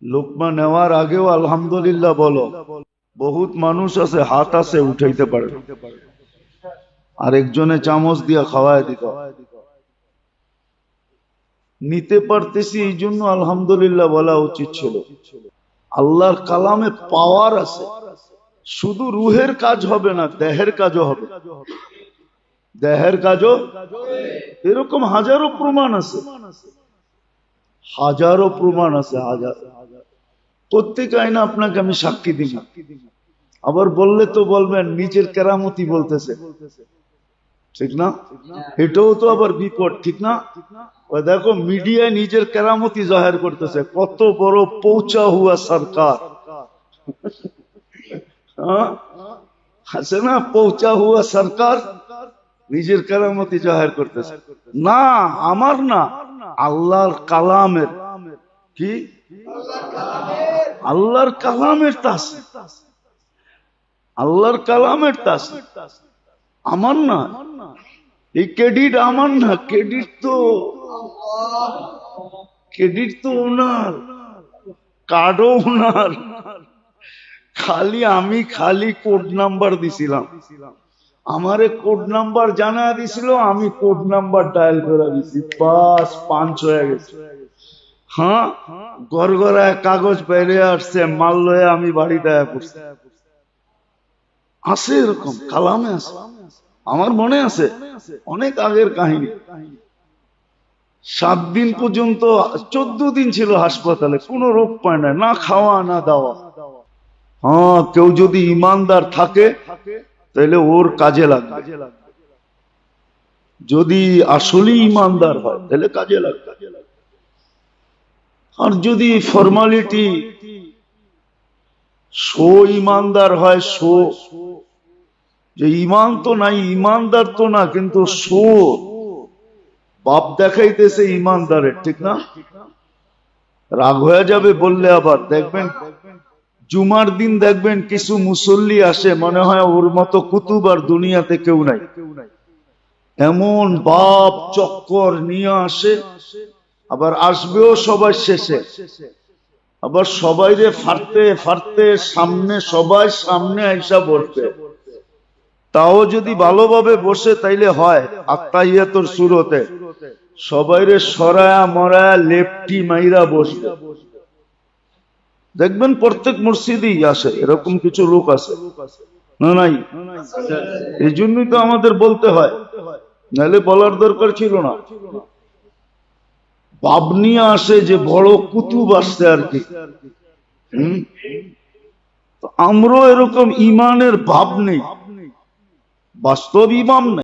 লোকমা নেওয়ার আগেও আলহামদুলিল্লাহ বলো। বহুত মানুষ আছে হাত আছে উঠাইতে পারে, আরেকজনে চামচ দিয়া খাওয়ায় দিত। নিতে পারতেছি এই জন্য আলহামদুলিল্লাহ বলা উচিত ছিল। আল্লাহর কালামে পাওয়ার আছে, শুধু রুহের কাজ হবে না, দেহের কাজও হবে। দেহের কাজও এরকম হাজারো প্রমাণ আছে, হাজারো প্রমাণ আছে, হাজার। প্রত্যেক আইনা আপনাকে আমি সাক্ষী দিব। আবার বললে তো বলবেন নিজের কেরামতি বলতেছে, ঠিক না? এটাও তো আবার বিপদ, ঠিক না? ওই দেখো মিডিয়ায় নিজের কেরামতি জাহির করতেছে, কত বড় পৌঁছা হুয়া সরকার। আছে না পৌঁছা হুয়া সরকার, নিজের কেরামতি জাহির করতেছে। না, আমার না, আল্লাহর কালামের। কি আল্লাহর কালামের তাস, আল্লাহর কালামের তাস, আমার না। এই ক্রেডিট আমার না, ক্রেডিট তো ওনার, কার্ডও ওনার। খালি কোড নাম্বার দিছিলাম, আমারে কোড নাম্বার জানা দিছিল, আমি কোড নাম্বার ডায়াল করে দিছি, বাস 5 হয়ে গেছে। হ্যাঁ, গড়গড়ায় কাগজ বাইরে আসছে, মাল লয়ে আমি বাড়িতে পড়ছি। আছে এরকম কালামে আছে, আমার মনে আছে অনেক আগের কাহিনী। 7 দিন পর্যন্ত, 14 দিন ছিল হাসপাতালে, কোনো রোগ পায় না, না খাওয়া না দাওয়া। হ্যাঁ, কেউ যদি ইমানদার থাকে তাহলে ওর কাজে লাগবে, যদি আসলে ইমানদার হয় তাহলে কাজে লাগবে। আর যদি ফর্মালিটি, শো ইমানদার হয়, শো যে ইমান তো নাই, ইমানদার তো না, কিন্তু শো বাপ দেখাইতেছে ইমানদারের, ঠিক না? রাগ হয়ে যাবে বললে। আবার দেখবেন জুমার দিন দেখবেন কিছু মুসল্লি আসে, মনে হয় ওর মতো কুতুব আর দুনিয়াতে কেউ নাই, এমন বাপ চক্কর নিয়ে আসে। আবার আসবেও সবার শেষে, আবার সবাইরে ফাড়তে ফাড়তে সামনে, সবাই সামনে আইসা বসবে। তাও যদি ভালোভাবে বসে তাইলে হয় আত্তাহিয়াতুর সুরতে সবাইরে সরায়া মরায়া লেপটি মাইরা বসবে। দেখবেন প্রত্যেক মসজিদেই আসে এরকম কিছু লোক আছে, না নাই? এই জন্যই তো আমাদের বলতে হয়, নাহলে বলার দরকার ছিল না। ভাব নিয়ে আসে যে বড় কুতুব আসছে আর কি। আমরাও এরকম ইমানের ভাব নেই, বাস্তব ইমাম নেই।